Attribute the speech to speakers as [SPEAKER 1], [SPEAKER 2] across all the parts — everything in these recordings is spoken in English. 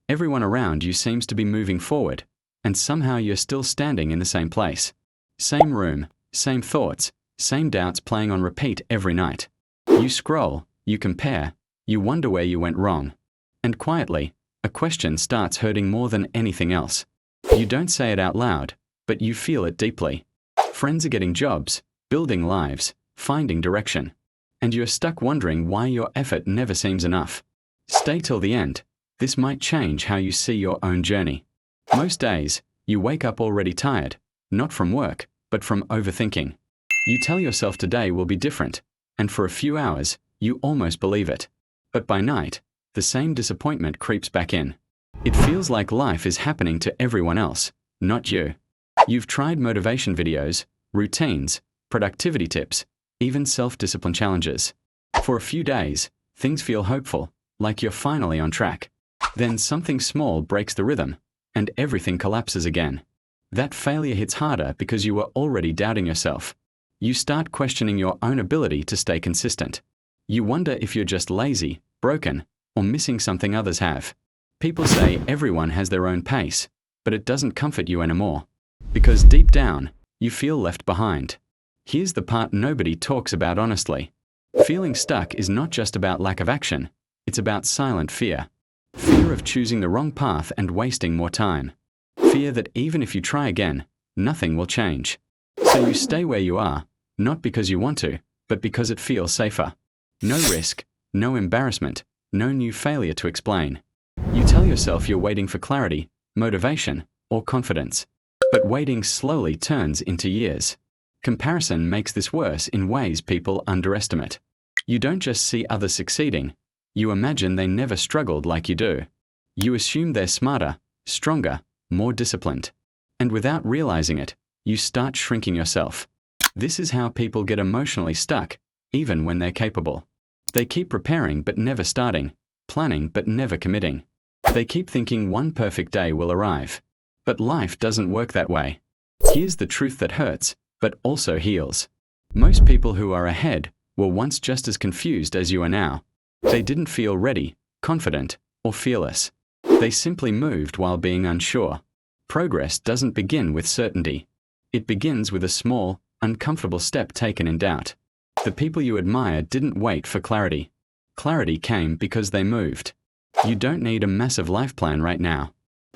[SPEAKER 1] Everyone around you seems to be moving forward, and somehow you're still standing in the same place. Same room, same thoughts, same doubts playing on repeat every night. You scroll, you compare, you wonder where you went wrong. And quietly, a question starts hurting more than anything else. You don't say it out loud, but you feel it deeply. Friends are getting jobs, building lives, finding direction. And you're stuck wondering why your effort never seems enough. Stay till the end. This might change how you see your own journey. Most days, you wake up already tired, not from work, but from overthinking. You tell yourself today will be different, and for a few hours, you almost believe it. But by night, the same disappointment creeps back in. It feels like life is happening to everyone else, not you. You've tried motivation videos, routines, productivity tips, even self-discipline challenges. For a few days, things feel hopeful, like you're finally on track. Then something small breaks the rhythm, and everything collapses again. That failure hits harder because you were already doubting yourself. You start questioning your own ability to stay consistent. You wonder if you're just lazy, broken, or missing something others have. People say everyone has their own pace, but it doesn't comfort you anymore. Because deep down, you feel left behind. Here's the part nobody talks about honestly. Feeling stuck is not just about lack of action, it's about silent fear. Fear of choosing the wrong path and wasting more time. Fear that even if you try again, nothing will change. So you stay where you are, not because you want to, but because it feels safer. No risk, no embarrassment, no new failure to explain. You tell yourself you're waiting for clarity, motivation, or confidence. But waiting slowly turns into years. Comparison makes this worse in ways people underestimate. You don't just see others succeeding, you imagine they never struggled like you do. You assume they're smarter, stronger, more disciplined. And without realizing it, you start shrinking yourself. This is how people get emotionally stuck, even when they're capable. They keep preparing but never starting, planning but never committing. They keep thinking one perfect day will arrive. But life doesn't work that way. Here's the truth that hurts, but also heals. Most people who are ahead were once just as confused as you are now. They didn't feel ready, confident, or fearless. They simply moved while being unsure. Progress doesn't begin with certainty. It begins with a small, uncomfortable step taken in doubt. The people you admire didn't wait for clarity. Clarity came because they moved. You don't need a massive life plan right now.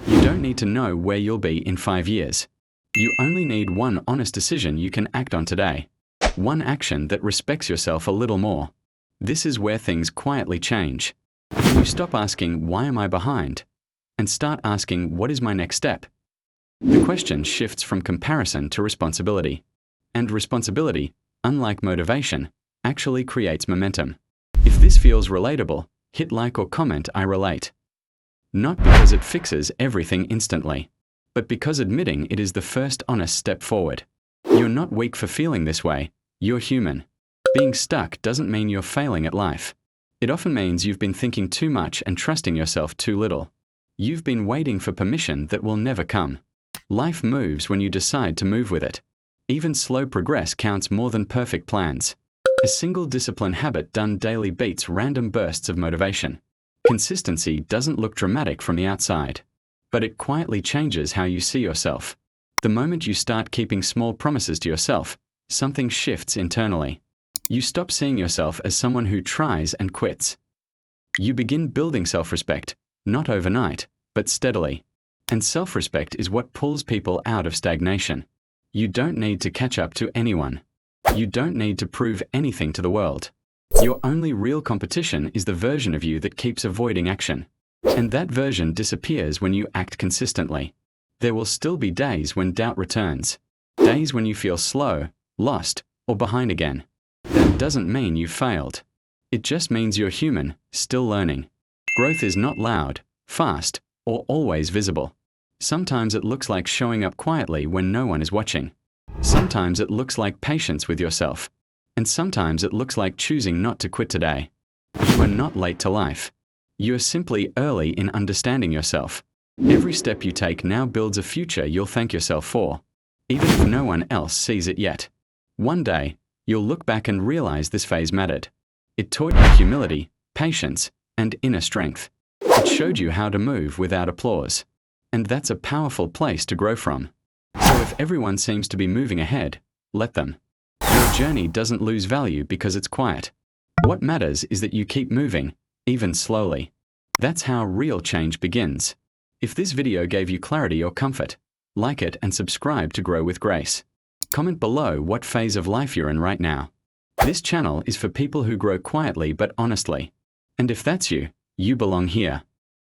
[SPEAKER 1] You don't need to know where you'll be in 5 years. You only need one honest decision you can act on today. One action that respects yourself a little more. This is where things quietly change. You stop asking, why am I behind? And start asking, what is my next step? The question shifts from comparison to responsibility. And responsibility, unlike motivation, actually creates momentum. If this feels relatable, hit like or comment I relate. Not because it fixes everything instantly, but because admitting it is the first honest step forward. You're not weak for feeling this way, you're human. Being stuck doesn't mean you're failing at life. It often means you've been thinking too much and trusting yourself too little. You've been waiting for permission that will never come. Life moves when you decide to move with it. Even slow progress counts more than perfect plans. A single discipline habit done daily beats random bursts of motivation. Consistency doesn't look dramatic from the outside, but it quietly changes how you see yourself. The moment you start keeping small promises to yourself, something shifts internally. You stop seeing yourself as someone who tries and quits. You begin building self-respect, not overnight, but steadily. And self-respect is what pulls people out of stagnation. You don't need to catch up to anyone. You don't need to prove anything to the world. Your only real competition is the version of you that keeps avoiding action. And that version disappears when you act consistently. There will still be days when doubt returns. Days when you feel slow, lost, or behind again. That doesn't mean you failed. It just means you're human, still learning. Growth is not loud, fast, or always visible. Sometimes it looks like showing up quietly when no one is watching. Sometimes it looks like patience with yourself. And sometimes it looks like choosing not to quit today. You are not late to life. You are simply early in understanding yourself. Every step you take now builds a future you'll thank yourself for, even if no one else sees it yet. One day, you'll look back and realize this phase mattered. It taught you humility, patience, and inner strength. It showed you how to move without applause. And that's a powerful place to grow from. So if everyone seems to be moving ahead, let them. Your journey doesn't lose value because it's quiet. What matters is that you keep moving, even slowly. That's how real change begins. If this video gave you clarity or comfort, like it and subscribe to Grow with Grace. Comment below what phase of life you're in right now. This channel is for people who grow quietly but honestly. And if that's you, you belong here.